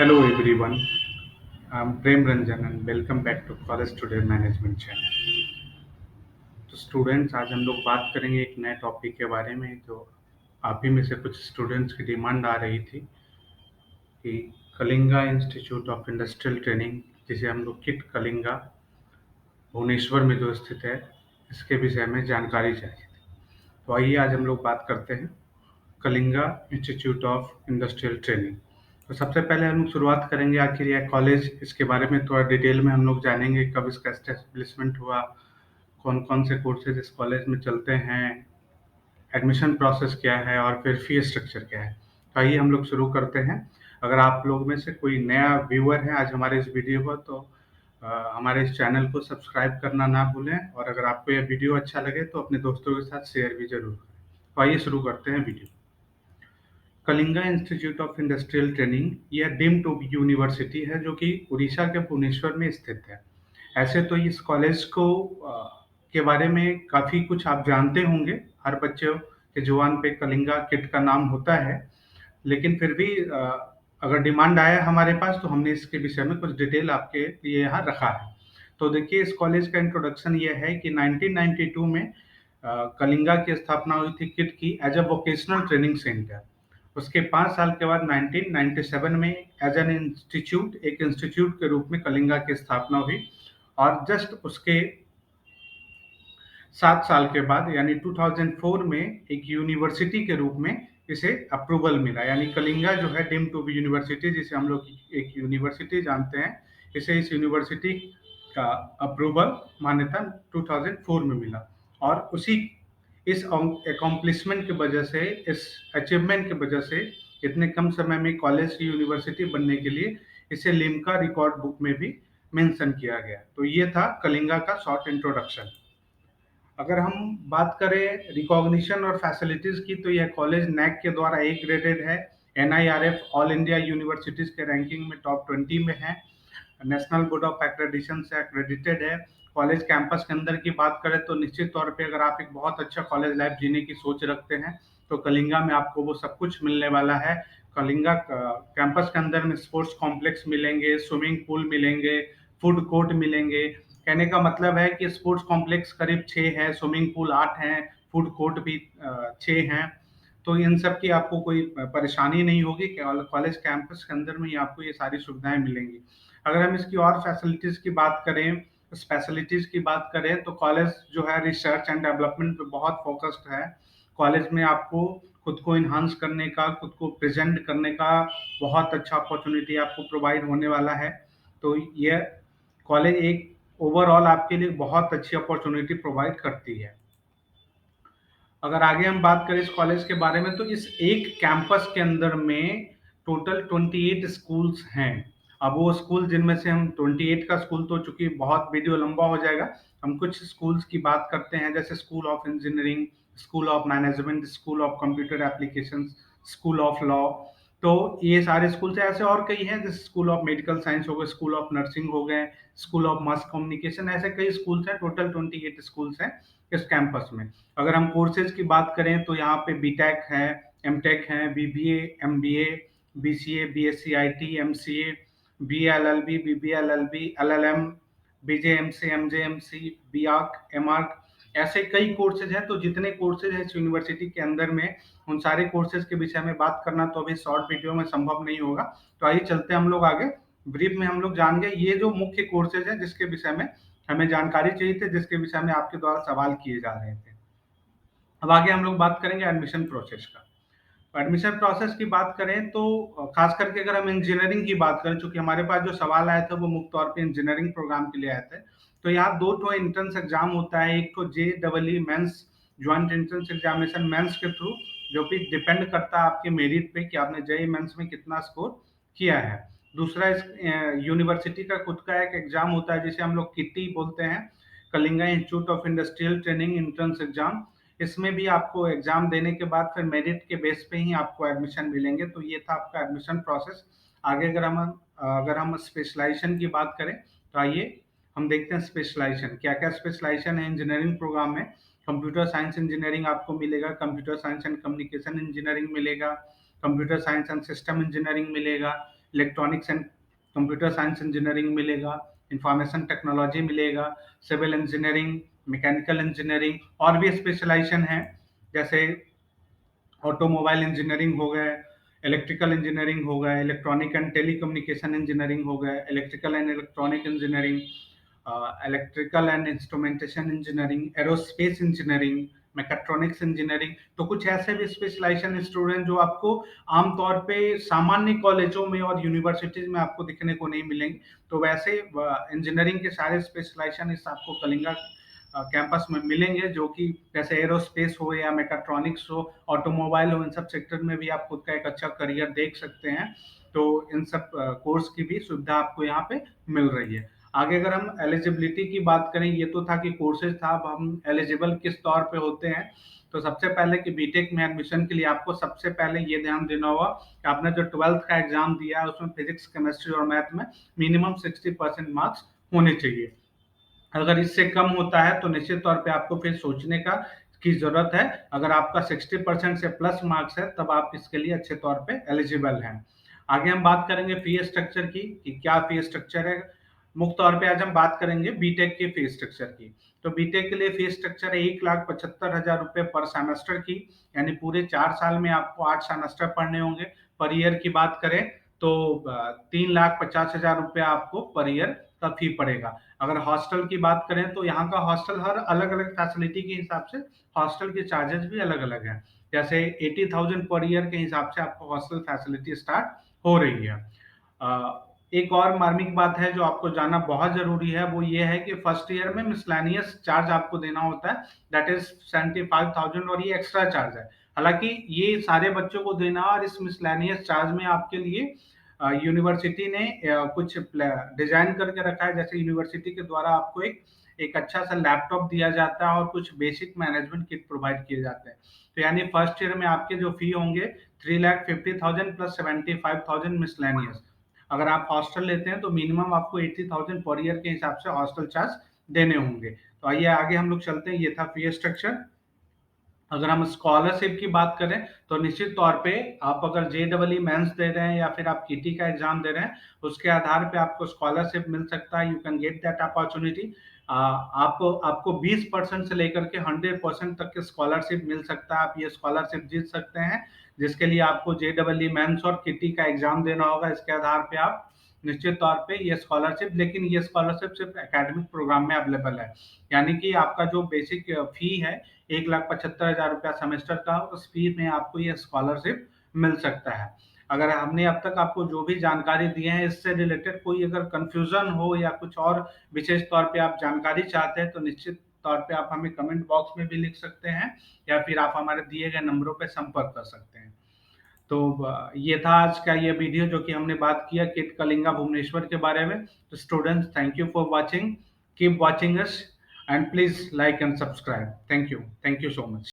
Hello everyone, I'm Prem Ranjan and welcome back to College Today Management Channel. तो students आज हम लोग बात करेंगे एक नए टॉपिक के बारे में जो आप ही में से कुछ स्टूडेंट्स की डिमांड आ रही थी कि Kalinga institute of industrial training जिसे हम लोग किट कलिंगा भुवनेश्वर में जो स्थित है इसके विषय में जानकारी चाहिए थी। तो आइए आज हम लोग बात करते हैं Kalinga institute of industrial training. तो सबसे पहले हम लोग शुरुआत करेंगे आखिर यह कॉलेज इसके बारे में थोड़ा डिटेल में हम लोग जानेंगे कब इसका एस्टेब्लिशमेंट हुआ, कौन-कौन से कोर्सेज इस कॉलेज में चलते हैं, एडमिशन प्रोसेस क्या है और फिर फी स्ट्रक्चर क्या है। तो आइए हम लोग शुरू करते हैं। अगर आप लोग में से कोई नया व्यूअर है आज हमारे इस वीडियो को तो हमारे इस चैनल को सब्सक्राइब करना ना भूलें और अगर आपको यह वीडियो अच्छा लगे तो अपने दोस्तों के साथ शेयर भी ज़रूर करें। तो आइए शुरू करते हैं video. Kalinga institute of industrial training यह डीम्ड टू यूनिवर्सिटी है जो कि उड़ीसा के भुवनेश्वर में स्थित है। ऐसे तो इस कॉलेज को के बारे में काफ़ी कुछ आप जानते होंगे, हर बच्चों के ज़ुबान पे कलिंगा किट का नाम होता है, लेकिन फिर भी अगर डिमांड आया हमारे पास तो हमने इसके विषय में कुछ डिटेल आपके लिए यहाँ रखा है। तो देखिए इस कॉलेज का इंट्रोडक्शन ये है कि 1992 में कलिंगा की स्थापना हुई थी किट की as a vocational training centre. उसके 5 साल के बाद 1997 में एज एन इंस्टीट्यूट एक इंस्टीट्यूट के रूप में कलिंगा की स्थापना हुई और जस्ट उसके 7 साल के बाद यानी 2004 में एक यूनिवर्सिटी के रूप में इसे अप्रूवल मिला। यानी कलिंगा जो है डीम्ड टू बी यूनिवर्सिटी जिसे हम लोग एक यूनिवर्सिटी जानते हैं, इसे इस यूनिवर्सिटी का अप्रूवल मान्यता 2004 में मिला और उसी इस अकॉम्प्लिशमेंट की वजह से, इस अचीवमेंट की वजह से इतने कम समय में कॉलेज की यूनिवर्सिटी बनने के लिए इसे लिम्का रिकॉर्ड बुक में भी मेंशन किया गया। तो ये था कलिंगा का शॉर्ट इंट्रोडक्शन। अगर हम बात करें रिकॉग्निशन और फैसिलिटीज की तो यह कॉलेज नैक के द्वारा ए ग्रेडेड है, एनआईआरएफ ऑल इंडिया यूनिवर्सिटीज के रैंकिंग में टॉप 20 में है, नेशनल बोर्ड ऑफ एक्रेडिटेशन से एक्रेडिटेड है। कॉलेज कैंपस के अंदर की बात करें तो निश्चित तौर पे अगर आप एक बहुत अच्छा कॉलेज लाइफ जीने की सोच रखते हैं तो कलिंगा में आपको वो सब कुछ मिलने वाला है। कलिंगा कैंपस के अंदर में स्पोर्ट्स कॉम्प्लेक्स मिलेंगे, स्विमिंग पूल मिलेंगे, फूड कोर्ट मिलेंगे। कहने का मतलब है कि स्पोर्ट्स कॉम्प्लेक्स करीब 6 है, स्विमिंग पूल 8 हैं, फूड कोर्ट भी 6 हैं। तो इन सब की आपको कोई परेशानी नहीं होगी, कॉलेज कैंपस के अंदर में ही आपको ये सारी सुविधाएं मिलेंगी। अगर हम इसकी और फैसिलिटीज की बात करें, स्पेशलिटीज की बात करें तो कॉलेज जो है रिसर्च एंड डेवलपमेंट पे बहुत फोकस्ड है। कॉलेज में आपको खुद को इन्हांस करने का, खुद को प्रेजेंट करने का बहुत अच्छा अपॉर्चुनिटी आपको प्रोवाइड होने वाला है। तो ये कॉलेज एक ओवरऑल आपके लिए बहुत अच्छी अपॉर्चुनिटी प्रोवाइड करती है। अगर आगे हम बात करें इस कॉलेज के बारे में तो इस एक कैंपस के अंदर में टोटल 28 स्कूल्स हैं। अब वो स्कूल जिनमें से हम 28 का स्कूल तो चूंकि बहुत वीडियो लंबा हो जाएगा, हम कुछ स्कूल्स की बात करते हैं जैसे school of engineering, school of management, school of computer application, school of law. तो ये सारे स्कूल्स हैं, ऐसे और कई हैं जैसे स्कूल ऑफ मेडिकल साइंस हो गए, स्कूल ऑफ नर्सिंग हो गए, स्कूल ऑफ मास कम्युनिकेशन, ऐसे कई स्कूल्स हैं। टोटल 28 स्कूल्स हैं इस कैंपस में। अगर हम कोर्सेज की बात करें तो यहाँ पे बीटेक है, एमटेक है, BBA, MBA, BCA, BSc IT, MCA, BLLB, BBLLB, LLM, BJMC, MJMC, B Arch, M Arch, ऐसे कई कोर्सेज हैं। तो जितने कोर्सेज हैं इस यूनिवर्सिटी के अंदर में, उन सारे कोर्सेज के विषय में बात करना तो अभी शॉर्ट वीडियो में संभव नहीं होगा। तो आइए चलते हैं हम लोग आगे। ब्रीफ में हम लोग जान गए ये जो मुख्य कोर्सेज हैं जिसके विषय में हमें जानकारी चाहिए थी, जिसके विषय में आपके द्वारा सवाल किए जा रहे थे। अब आगे हम लोग बात करेंगे एडमिशन प्रोसेस का। एडमिशन प्रोसेस की बात करें तो खास करके अगर हम इंजीनियरिंग की बात करें, चूंकि हमारे पास जो सवाल आए थे वो मुख्य तौर पे इंजीनियरिंग प्रोग्राम के लिए आए थे। तो यहाँ दो ठो एंट्रेंस एग्जाम होता है, एक तो JEE mains joint entrance examination mains के थ्रू, जो कि डिपेंड करता है आपके मेरिट पे कि आपने JEE मेंस में कितना स्कोर किया है। दूसरा इस यूनिवर्सिटी का खुद का एक एग्जाम होता है जिसे हम लोग किटी बोलते हैं, Kalinga institute of industrial training entrance exam. इसमें भी आपको एग्जाम देने के बाद फिर मेरिट के बेस पे ही आपको एडमिशन मिलेंगे। तो ये था आपका एडमिशन प्रोसेस। आगे अगर हम स्पेशलाइजेशन की बात करें तो आइए हम देखते हैं स्पेशलाइजेशन क्या क्या स्पेशलाइजेशन है इंजीनियरिंग प्रोग्राम में। कंप्यूटर साइंस इंजीनियरिंग आपको मिलेगा, computer science and communication engineering मिलेगा, computer science and system engineering मिलेगा, electronics and computer science engineering मिलेगा, इंफॉर्मेशन टेक्नोलॉजी मिलेगा, सिविल इंजीनियरिंग, मैकेनिकल इंजीनियरिंग और भी स्पेशलाइजेशन है, जैसे ऑटोमोबाइल इंजीनियरिंग हो गए, इलेक्ट्रिकल इंजीनियरिंग हो गए, इलेक्ट्रॉनिक एंड टेलीकम्युनिकेशन इंजीनियरिंग हो गए, electrical and electronic engineering, electrical and instrumentation engineering, aerospace engineering, mechatronics engineering. तो कुछ ऐसे भी स्पेशलाइजेशन स्टूडेंट जो आपको आमतौर पे सामान्य कॉलेजों में और यूनिवर्सिटीज में आपको दिखने को नहीं मिलेंगे। तो वैसे इंजीनियरिंग के सारे स्पेशलाइजेशन इस आपको कलिंगा कैंपस में मिलेंगे, जो कि जैसे एरोस्पेस हो या मैकेट्रॉनिक्स हो, ऑटोमोबाइल हो, इन सब सेक्टर में भी आप खुद का एक अच्छा करियर देख सकते हैं। तो इन सब कोर्स की भी सुविधा आपको यहाँ पे मिल रही है। आगे अगर हम एलिजिबिलिटी की बात करें, ये तो था कि कोर्सेज था, अब हम एलिजिबल किस तौर पे होते हैं। तो सबसे पहले कि बीटेक में एडमिशन के लिए आपको सबसे पहले ये ध्यान देना होगा कि आपने जो 12th का एग्जाम दिया है उसमें फिजिक्स, केमिस्ट्री और मैथ में मिनिमम 60% मार्क्स होने चाहिए। अगर इससे कम होता है तो निश्चित तौर पे आपको फिर सोचने की जरूरत है। अगर आपका 60% से प्लस मार्क्स है तब आप इसके लिए अच्छे तौर पे एलिजिबल हैं। आगे हम बात करेंगे फी स्ट्रक्चर की कि क्या फी स्ट्रक्चर है। मुख्य तौर पे आज हम बात करेंगे बीटेक के फी स्ट्रक्चर की। तो बीटेक के लिए फी स्ट्रक्चर है 1,75,000 रुपए पर सेमेस्टर की, यानी पूरे 4 साल में आपको 8 सेमेस्टर पढ़ने होंगे। पर ईयर की बात करें तो 3,50,000 रुपया आपको पर ईयर का फी पड़ेगा। अगर हॉस्टल की बात करें तो यहाँ का हॉस्टल हर अलग अलग फैसिलिटी के हिसाब से हॉस्टल के चार्जेस भी अलग अलग हैं। जैसे 80,000 पर ईयर के हिसाब से आपको हॉस्टल फैसिलिटी स्टार्ट हो रही है। एक और मार्मिक बात है जो आपको जानना बहुत जरूरी है, वो ये है कि फर्स्ट ईयर में मिसलेनियस चार्ज आपको देना होता है, दैट इज 75,000, और ये एक्स्ट्रा चार्ज है। हालांकि ये सारे बच्चों को देना, और इस मिसलेनियस चार्ज में आपके लिए यूनिवर्सिटी ने कुछ डिजाइन करके रखा है। जैसे यूनिवर्सिटी के द्वारा आपको एक अच्छा सा लैपटॉप दिया जाता है और कुछ बेसिक मैनेजमेंट किट प्रोवाइड किए जाते हैं। तो यानी फर्स्ट ईयर में आपके जो फी होंगे 3,50,000 प्लस 75,000 मिसलेनियस। अगर आप हॉस्टल लेते हैं तो मिनिमम आपको 80,000 पर ईयर के हिसाब से हॉस्टल चार्ज देने होंगे। तो आइए आगे हम लोग चलते हैं। ये था फी स्ट्रक्चर। अगर हम स्कॉलरशिप की बात करें तो निश्चित तौर पे आप अगर JEE मेंस दे रहे हैं या फिर आप KT का एग्जाम दे रहे हैं, उसके आधार पे आपको स्कॉलरशिप मिल सकता है। You can get that opportunity. आपको 20% से लेकर के 100% तक के स्कॉलरशिप मिल सकता है। आप ये स्कॉलरशिप जीत सकते हैं, जिसके लिए आपको JEE मेंस और KT का एग्जाम देना होगा। इसके आधार पे आप निश्चित तौर पे ये स्कॉलरशिप, लेकिन ये स्कॉलरशिप सिर्फ एकेडमिक प्रोग्राम में अवेलेबल है। यानी कि आपका जो बेसिक फी है 1,75,000 रुपया सेमेस्टर का, उस फी में आपको ये स्कॉलरशिप मिल सकता है। अगर हमने अब तक आपको जो भी जानकारी दी है इससे रिलेटेड कोई अगर कंफ्यूजन हो या कुछ और विशेष तौर पे आप जानकारी चाहते हैं तो निश्चित तौर पे आप हमें कमेंट बॉक्स में भी लिख सकते हैं, या फिर आप हमारे दिए गए नंबरों पे संपर्क कर सकते हैं। तो ये था आज का ये वीडियो जो कि हमने बात किया किट कलिंगा भुवनेश्वर के बारे में। तो students, thank you for watching, keep watching us, and please like and subscribe. Thank you so much.